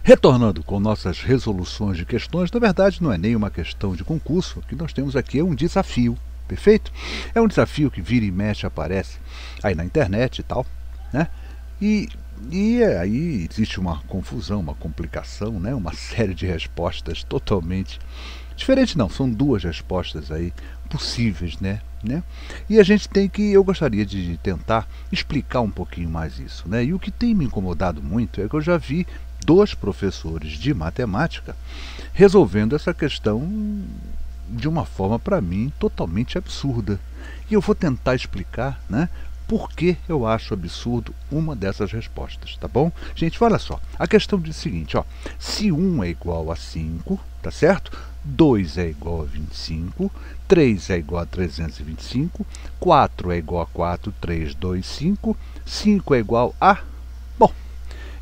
Retornando com nossas resoluções de questões, na verdade não é nem uma questão de concurso, o que nós temos aqui é um desafio, perfeito? É um desafio que vira e mexe aparece aí na internet e tal, né? E, aí existe uma confusão, uma complicação, né? Uma série de respostas totalmente diferentes, não, são duas respostas aí possíveis, né? E a gente tem que, eu gostaria de tentar explicar um pouquinho mais isso, né? E o que tem me incomodado muito é que eu já vi dois professores de matemática resolvendo essa questão de uma forma, para mim, totalmente absurda. E eu vou tentar explicar, né, por que eu acho absurdo uma dessas respostas, tá bom? Gente, olha só, a questão diz o seguinte, ó, se 1 é igual a 5, tá certo? 2 é igual a 25, 3 é igual a 325, 4 é igual a 4, 3, 2, 5, 5 é igual a... Bom,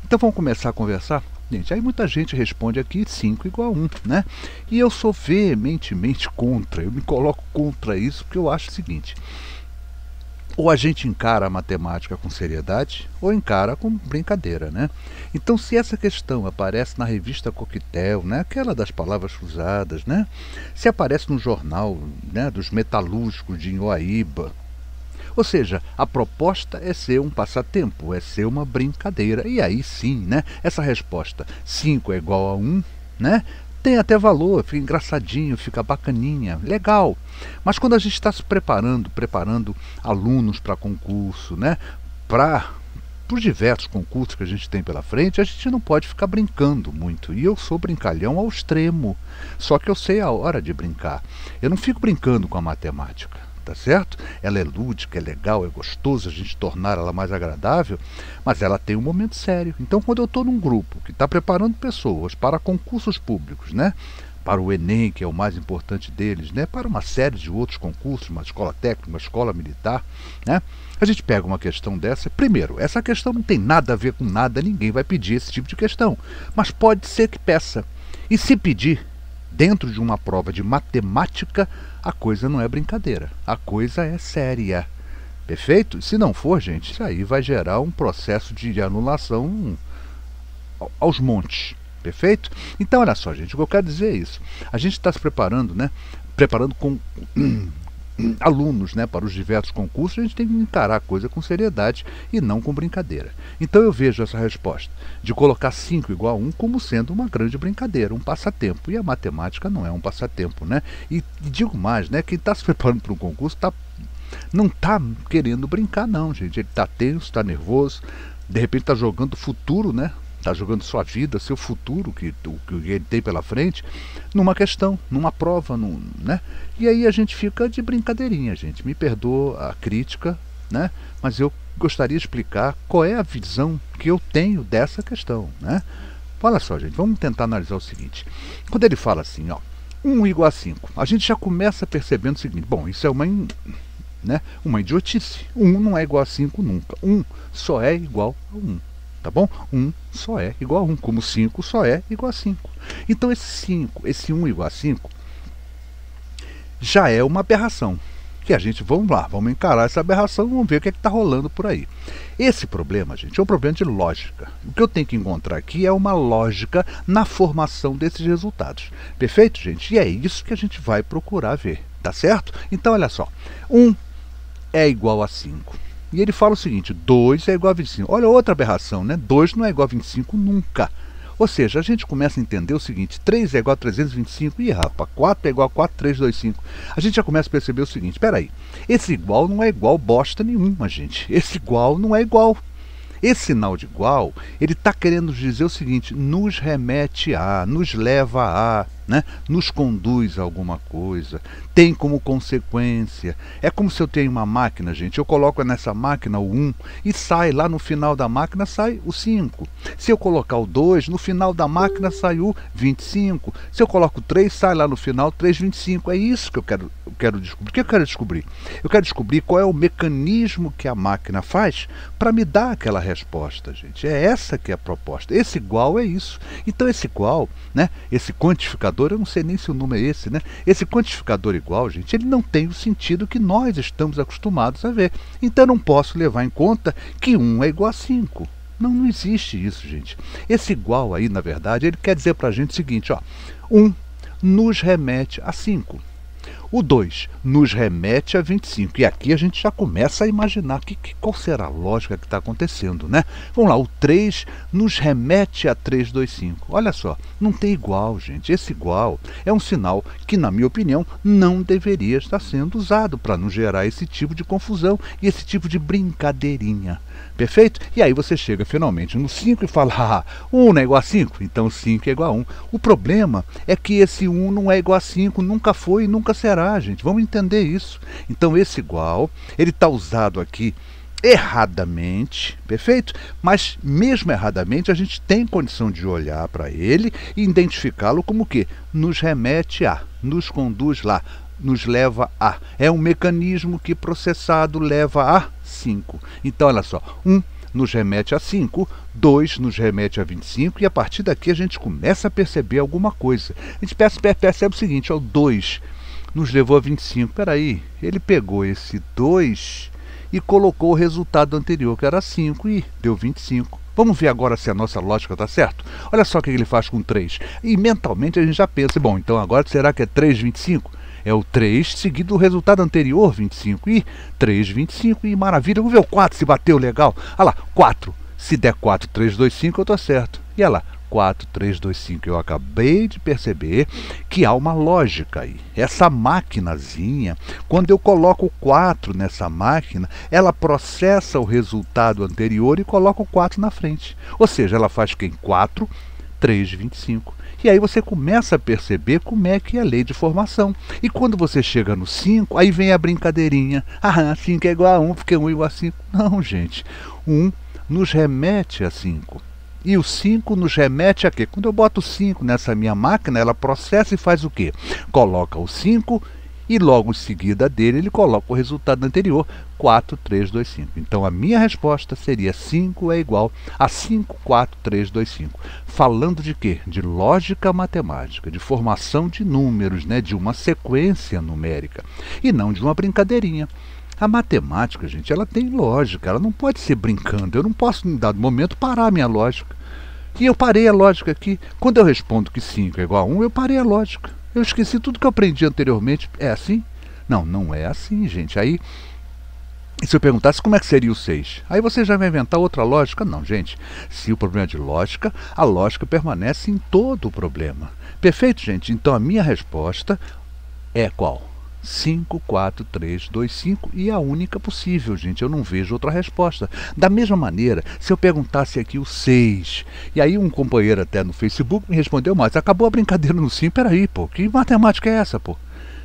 então vamos começar a conversar? Gente, aí muita gente responde aqui 5 igual a 1, né? E eu sou veementemente contra, eu me coloco contra isso porque eu acho o seguinte: ou a gente encara a matemática com seriedade, ou encara com brincadeira, né? Então, se essa questão aparece na revista Coquetel, né, aquela das palavras cruzadas, né, se aparece no jornal, né, dos metalúrgicos de Inhoaíba, ou seja, a proposta é ser um passatempo, é ser uma brincadeira. E aí sim, né, essa resposta 5 é igual a 1, né, tem até valor, fica engraçadinho, fica bacaninha, legal. Mas quando a gente está se preparando alunos para concurso, né, para os diversos concursos que a gente tem pela frente, a gente não pode ficar brincando muito. E eu sou brincalhão ao extremo. Só que eu sei a hora de brincar. Eu não fico brincando com a matemática, tá certo? Ela é lúdica, é legal, é gostoso a gente tornar ela mais agradável, mas ela tem um momento sério. Então, quando eu estou num grupo que está preparando pessoas para concursos públicos, né, para o Enem, que é o mais importante deles, né, para uma série de outros concursos, uma escola técnica, uma escola militar, né, a gente pega uma questão dessa. Primeiro, essa questão não tem nada a ver com nada, ninguém vai pedir esse tipo de questão, mas pode ser que peça. E se pedir, dentro de uma prova de matemática, a coisa não é brincadeira, a coisa é séria. Perfeito? Se não for, gente, isso aí vai gerar um processo de anulação aos montes. Perfeito? Então, olha só, gente, o que eu quero dizer é isso. A gente está se preparando, né? Preparando com alunos, né, para os diversos concursos, a gente tem que encarar a coisa com seriedade e não com brincadeira. Então eu vejo essa resposta de colocar 5 igual a 1 como sendo uma grande brincadeira, um passatempo. E a matemática não é um passatempo, né? E digo mais, né, quem está se preparando para um concurso não está querendo brincar não, gente. Ele está tenso, está nervoso, de repente está jogando o futuro, né? Está jogando sua vida, seu futuro, que ele tem pela frente, numa questão, numa prova, né? E aí a gente fica de brincadeirinha, gente. Me perdoa a crítica, né? Mas eu gostaria de explicar qual é a visão que eu tenho dessa questão, né? Olha só, gente, vamos tentar analisar o seguinte. Quando ele fala assim, ó, 1 igual a 5, a gente já começa percebendo o seguinte: bom, isso é uma idiotice. 1 não é igual a 5 nunca. 1 só é igual a 1. Tá bom? 1 só é igual a 1, como 5 só é igual a 5. Então esse 1 igual a 5 já é uma aberração. Que a gente, vamos lá, vamos encarar essa aberração e vamos ver o que é que está rolando por aí. Esse problema, gente, é um problema de lógica. O que eu tenho que encontrar aqui é uma lógica na formação desses resultados. Perfeito, gente? E é isso que a gente vai procurar ver, tá certo? Então, olha só, 1 é igual a 5. E ele fala o seguinte: 2 é igual a 25. Olha outra aberração, né? 2 não é igual a 25 nunca. Ou seja, a gente começa a entender o seguinte: 3 é igual a 325. Ih, rapaz, 4 é igual a 4, 3, 2, 5. A gente já começa a perceber o seguinte: espera aí, esse igual não é igual bosta nenhuma, gente. Esse igual não é igual. Esse sinal de igual, ele está querendo dizer o seguinte: nos remete a, nos leva a, né? Nos conduz a alguma coisa, tem como consequência. É como se eu tenho uma máquina, gente, eu coloco nessa máquina o 1 e sai lá no final da máquina, sai o 5. Se eu colocar o 2, no final da máquina sai o 25. Se eu coloco o 3, sai lá no final 3,25. É isso que eu quero descobrir. O que eu quero descobrir? Eu quero descobrir qual é o mecanismo que a máquina faz para me dar aquela resposta, gente. É essa que é a proposta. Esse igual é isso. Então esse igual, né, esse quantificador, eu não sei nem se o nome é esse, né? Esse quantificador igual, gente, ele não tem o sentido que nós estamos acostumados a ver. Então eu não posso levar em conta que 1 é igual a 5. Não, não existe isso, gente. Esse igual aí, na verdade, ele quer dizer para a gente o seguinte, ó. 1 nos remete a 5. O 2 nos remete a 25. E aqui a gente já começa a imaginar qual será a lógica que está acontecendo, né? Vamos lá, o 3 nos remete a 325. Olha só, não tem igual, gente. Esse igual é um sinal que, na minha opinião, não deveria estar sendo usado para não gerar esse tipo de confusão e esse tipo de brincadeirinha. Perfeito? E aí você chega finalmente no 5 e fala, 1 não é igual a 5, então 5 é igual a 1. O problema é que esse 1 não é igual a 5, nunca foi e nunca será, gente. Vamos entender isso. Então esse igual, ele está usado aqui erradamente, perfeito? Mas mesmo erradamente a gente tem condição de olhar para ele e identificá-lo como o quê? Nos remete a, nos conduz lá, nos leva a. É um mecanismo que processado leva a 5. Então olha só, 1 nos remete a 5, 2 nos remete a 25 e a partir daqui a gente começa a perceber alguma coisa. A gente percebe o seguinte, o 2 nos levou a 25. Peraí, ele pegou esse 2 e colocou o resultado anterior, que era 5, e deu 25. Vamos ver agora se a nossa lógica está certa? Olha só o que ele faz com 3. E mentalmente a gente já pensa, bom, então agora será que é 3, 25? É o 3 seguido do resultado anterior, 25. E 3, 25. E maravilha. Vamos ver o 4 se bateu legal. Olha lá, 4. Se der 4, 3, 2, 5, eu estou certo. E olha lá, 4, 3, 2, 5. Eu acabei de perceber que há uma lógica aí. Essa maquinazinha, quando eu coloco o 4 nessa máquina, ela processa o resultado anterior e coloca o 4 na frente. Ou seja, ela faz quem? 4, 3, 25. E aí você começa a perceber como é que é a lei de formação. E quando você chega no 5, aí vem a brincadeirinha. 5 é igual a 1, porque 1 é igual a 5. Não, gente. 1 nos remete a 5. E o 5 nos remete a quê? Quando eu boto o 5 nessa minha máquina, ela processa e faz o quê? Coloca o 5 e logo em seguida dele ele coloca o resultado anterior, 4, 3, 2, 5. Então a minha resposta seria 5 é igual a 5, 4, 3, 2, 5. Falando de quê? De lógica matemática, de formação de números, né? De uma sequência numérica e não de uma brincadeirinha. A matemática, gente, ela tem lógica, ela não pode ser brincando. Eu não posso, em dado momento, parar a minha lógica. E eu parei a lógica aqui. Quando eu respondo que 5 é igual a 1, eu parei a lógica. Eu esqueci tudo que eu aprendi anteriormente. É assim? Não, não é assim, gente. Aí, se eu perguntasse como é que seria o 6, aí você já vai inventar outra lógica? Não, gente. Se o problema é de lógica, a lógica permanece em todo o problema. Perfeito, gente? Então a minha resposta é qual? 5, 4, 3, 2, 5 e a única possível, gente. Eu não vejo outra resposta. Da mesma maneira, se eu perguntasse aqui o 6, e aí um companheiro até no Facebook me respondeu, mas acabou a brincadeira no 5, peraí, pô, que matemática é essa, pô?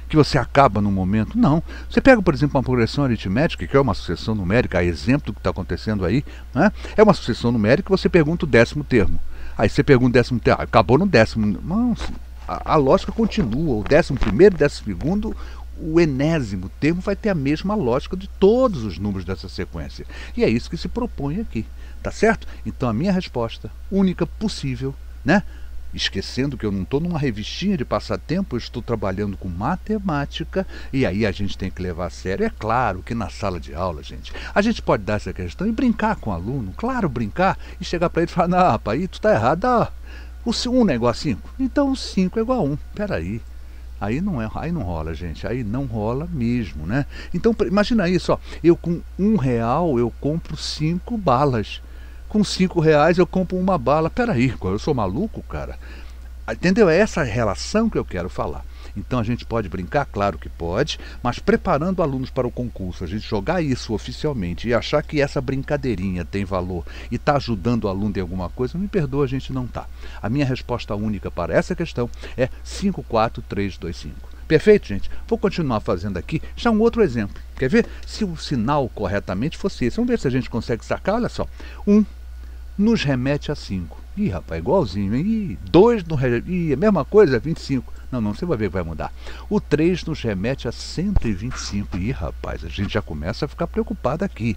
Que você acaba num momento? Não. Você pega, por exemplo, uma progressão aritmética, que é uma sucessão numérica, a exemplo do que está acontecendo aí, né? É uma sucessão numérica que você pergunta o 10º termo. Aí você pergunta o 10º termo, acabou no 10º. Não, a lógica continua, o 11º, 12º, o enésimo termo vai ter a mesma lógica de todos os números dessa sequência. E é isso que se propõe aqui, tá certo? Então a minha resposta, única possível, né? Esquecendo que eu não estou numa revistinha de passatempo, eu estou trabalhando com matemática, e aí a gente tem que levar a sério. É claro que na sala de aula, gente, a gente pode dar essa questão e brincar com o aluno, claro, brincar, e chegar para ele e falar, não, rapaz, aí tu tá errado, o 1 não é igual a 5, então o 5 é igual a 1, peraí. Aí não rola, gente, aí não rola mesmo, né? Então imagina isso, ó, eu com R$1 eu compro 5 balas, com R$5 eu compro uma bala, peraí, eu sou maluco, cara? Entendeu? É essa relação que eu quero falar. Então a gente pode brincar? Claro que pode, mas preparando alunos para o concurso, a gente jogar isso oficialmente e achar que essa brincadeirinha tem valor e está ajudando o aluno em alguma coisa, me perdoa, a gente não está. A minha resposta única para essa questão é 5, 4, 3, 2, 5. Perfeito, gente? Vou continuar fazendo aqui já um outro exemplo. Quer ver? Se o sinal corretamente fosse esse. Vamos ver se a gente consegue sacar. Olha só. 1 nos remete a 5. Ih, rapaz, igualzinho. Ih, 2 no remete. Ih, a mesma coisa, 25. Não, você vai ver que vai mudar. O 3 nos remete a 125. Ih, rapaz, a gente já começa a ficar preocupado aqui.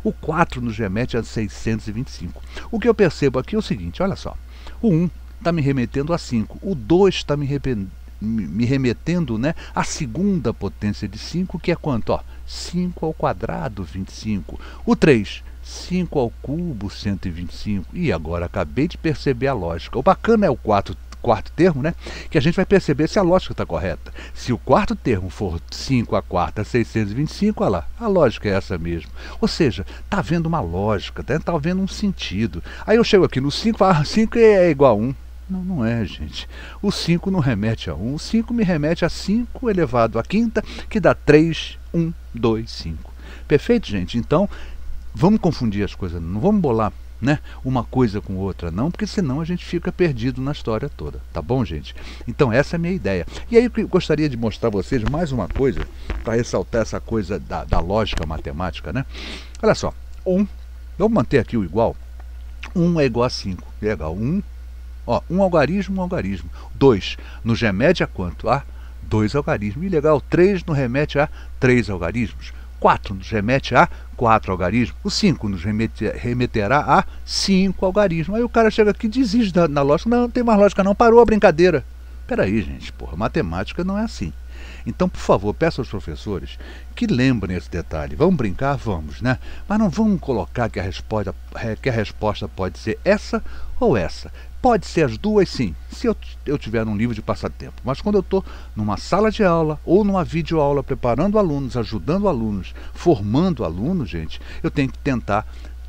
O 4 nos remete a 625. O que eu percebo aqui é o seguinte, olha só. O 1 está me remetendo a 5. O 2 está me remetendo, né, à segunda potência de 5, que é quanto? Ó, 5 ao quadrado, 25. O 3 5 ao cubo, 125. E agora acabei de perceber a lógica. O bacana é o quarto termo, né? Que a gente vai perceber se a lógica está correta. Se o quarto termo for 5 à quarta, 625, olha lá, a lógica é essa mesmo. Ou seja, está havendo uma lógica, está havendo um sentido. Aí eu chego aqui no 5, 5 é igual a 1. Não, não é, gente. O 5 não remete a 1. O 5 me remete a 5 elevado à quinta, que dá 3, 1, 2, 5. Perfeito, gente? Então, vamos confundir as coisas, não vamos bolar, né, uma coisa com outra, não, porque senão a gente fica perdido na história toda, tá bom, gente? Então essa é a minha ideia. E aí eu gostaria de mostrar a vocês mais uma coisa, para ressaltar essa coisa da lógica matemática, né? Olha só, 1, vamos manter aqui o igual, 1 é igual a 5, legal, 1, ó, um algarismo. 2, nos remete a quanto? A 2 algarismos, e legal, 3 nos remete a 3 algarismos. 4 nos remete a 4 algarismos. O 5 nos remeterá a 5 algarismos. Aí o cara chega aqui e desiste da lógica. Não, não tem mais lógica não, parou a brincadeira. Peraí, gente, porra, matemática não é assim. Então, por favor, peço aos professores que lembrem esse detalhe. Vamos brincar? Vamos, né? Mas não vamos colocar que a resposta pode ser essa ou essa. Pode ser as duas, sim, se eu tiver um livro de passatempo. Mas quando eu estou numa sala de aula ou numa videoaula, preparando alunos, ajudando alunos, formando alunos, gente, eu tenho que tentar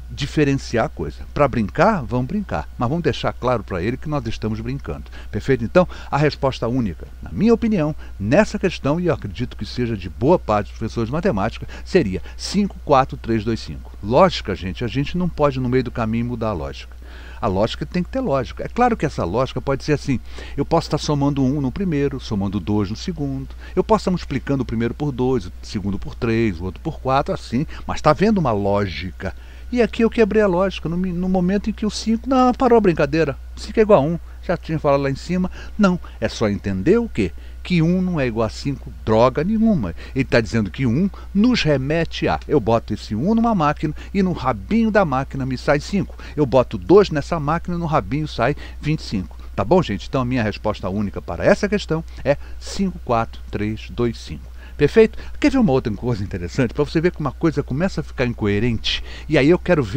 diferenciar a coisa. Para brincar, vamos brincar, mas vamos deixar claro para ele que nós estamos brincando. Perfeito? Então, a resposta única, na minha opinião, nessa questão, e eu acredito que seja de boa parte dos professores de matemática, seria 5, 4, 3, 2, 5. Lógica, gente, a gente não pode no meio do caminho mudar a lógica. A lógica tem que ter lógica. É claro que essa lógica pode ser assim. Eu posso estar somando 1 no primeiro, somando 2 no segundo. Eu posso estar multiplicando o primeiro por 2, o segundo por 3, o outro por 4, assim. Mas está havendo uma lógica. E aqui eu quebrei a lógica no momento em que o 5... Não, parou a brincadeira. 5 é igual a 1. Já tinha falado lá em cima. Não, é só entender o quê? Que 1 não é igual a 5, droga nenhuma. Ele está dizendo que 1 nos remete a... Eu boto esse 1 numa máquina e no rabinho da máquina me sai 5. Eu boto 2 nessa máquina e no rabinho sai 25. Tá bom, gente? Então a minha resposta única para essa questão é 5, 4, 3, 2, 5. Perfeito? Quer ver uma outra coisa interessante? Para você ver que uma coisa começa a ficar incoerente. E aí eu quero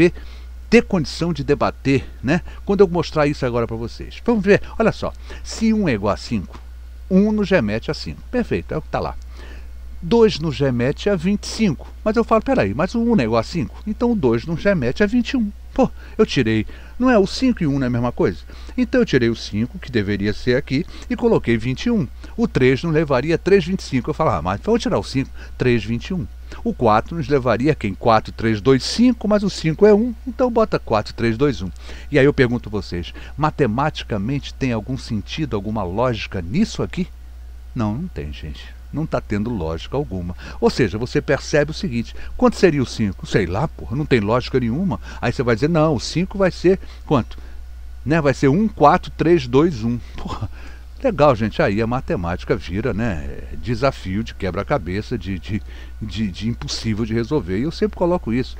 ter condição de debater, né? Quando eu mostrar isso agora para vocês. Vamos ver, olha só. Se 1 é igual a 5... 1 nos remete a 5. Perfeito, é o que está lá. 2 nos remete a 25. Mas eu falo, peraí, mas o 1 não é igual a 5? Então o 2 nos remete a 21. Pô, eu tirei... Não é o 5 e 1 não é a mesma coisa? Então eu tirei o 5, que deveria ser aqui, e coloquei 21. O 3 nos levaria a 3,25. Eu falo, mas vou tirar o 5, 3,21. O 4 nos levaria a quem? 4, 3, 2, 5, mas o 5 é 1, então bota 4, 3, 2, 1. E aí eu pergunto a vocês, matematicamente tem algum sentido, alguma lógica nisso aqui? Não, não tem, gente. Não está tendo lógica alguma. Ou seja, você percebe o seguinte, quanto seria o 5? Sei lá, porra, não tem lógica nenhuma. Aí você vai dizer, não, o 5 vai ser quanto? Né? Vai ser 1, 4, 3, 2, 1. Porra. Legal, gente, aí a matemática vira, né, desafio de quebra-cabeça, de impossível de resolver. E eu sempre coloco isso.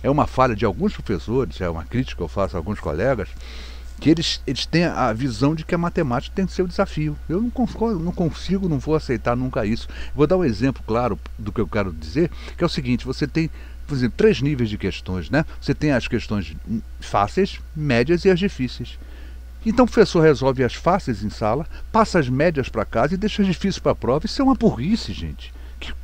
É uma falha de alguns professores, é uma crítica que eu faço a alguns colegas, que eles têm a visão de que a matemática tem que ser o desafio. Eu não consigo, não vou aceitar nunca isso. Vou dar um exemplo claro do que eu quero dizer, que é o seguinte, você tem, por exemplo, 3 níveis de questões, né? Você tem as questões fáceis, médias e as difíceis. Então o professor resolve as fáceis em sala, passa as médias para casa e deixa as difíceis para a prova. Isso é uma burrice, gente.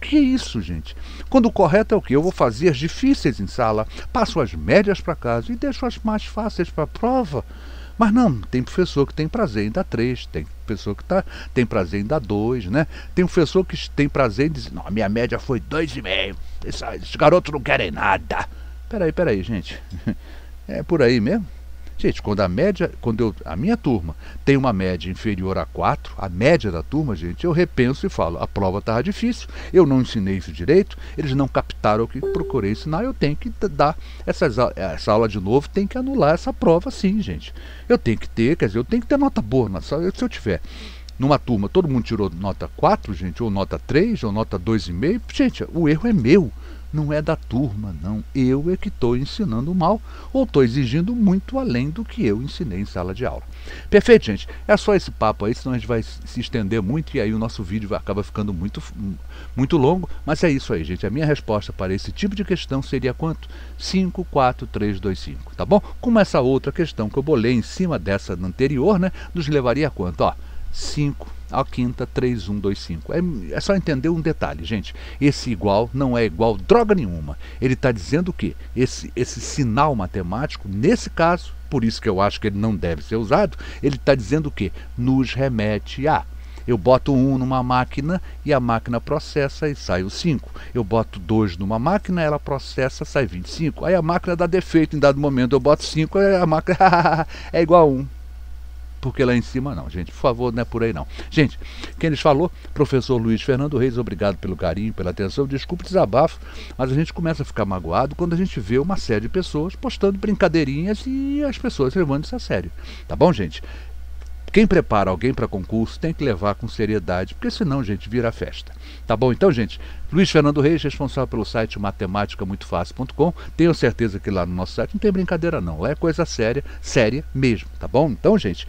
Que é isso, gente? Quando o correto é o quê? Eu vou fazer as difíceis em sala, passo as médias para casa e deixo as mais fáceis para a prova. Mas não, tem professor que tem prazer em dar 3, tem professor que tem prazer em dar 2, né? Tem professor que tem prazer em dizer, não, a minha média foi 2,5, esses garotos não querem nada. Peraí, gente. É por aí mesmo? Gente, quando a minha turma tem uma média inferior a 4, a média da turma, gente, eu repenso e falo, a prova estava difícil, eu não ensinei isso direito, eles não captaram o que procurei ensinar, eu tenho que dar essa aula de novo, tem que anular essa prova sim, gente. Eu tenho que ter, quer dizer, eu tenho que ter nota boa, se eu tiver numa turma, todo mundo tirou nota 4, gente, ou nota 3, ou nota 2,5, gente, o erro é meu. não é da turma, não. Eu é que estou ensinando mal ou estou exigindo muito além do que eu ensinei em sala de aula. Perfeito, gente? É só esse papo aí, senão a gente vai se estender muito e aí o nosso vídeo acaba ficando muito longo. Mas é isso aí, gente. A minha resposta para esse tipo de questão seria quanto? 5, 4, 3, 2, 5, tá bom? Como essa outra questão que eu bolei em cima dessa anterior, né, nos levaria a quanto? Ó, 5 à quinta, 3, 1, 2, 5. É só entender um detalhe, gente. Esse igual não é igual droga nenhuma. Ele está dizendo que esse sinal matemático, nesse caso, por isso que eu acho que ele não deve ser usado, ele está dizendo que nos remete a... Eu boto 1 numa máquina e a máquina processa e sai o 5. Eu boto 2 numa máquina, ela processa, sai 25. Aí a máquina dá defeito em dado momento, eu boto 5, a máquina é igual a 1. Porque lá em cima não, gente, por favor, não é por aí não. Gente, quem lhes falou, professor Luiz Fernando Reis, obrigado pelo carinho, pela atenção, desculpe o desabafo, mas a gente começa a ficar magoado quando a gente vê uma série de pessoas postando brincadeirinhas e as pessoas levando isso a sério. Tá bom, gente? Quem prepara alguém para concurso tem que levar com seriedade, porque senão, gente, vira festa. Tá bom? Então, gente, Luiz Fernando Reis, responsável pelo site matematicamuitofácil.com. Tenho certeza que lá no nosso site não tem brincadeira não, lá é coisa séria, séria mesmo, tá bom? Então, gente,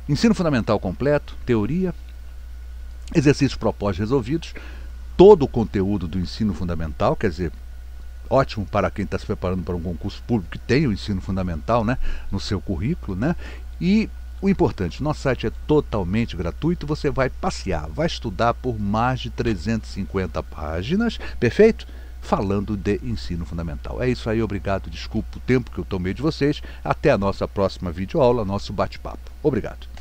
ensino fundamental completo, teoria, exercícios propostos resolvidos, todo o conteúdo do ensino fundamental, quer dizer, ótimo para quem está se preparando para um concurso público que tem o ensino fundamental, né, no seu currículo, né? E o importante, nosso site é totalmente gratuito, você vai passear, vai estudar por mais de 350 páginas, perfeito? Falando de ensino fundamental. É isso aí, obrigado, desculpa o tempo que eu tomei de vocês, até a nossa próxima videoaula, nosso bate-papo. Obrigado.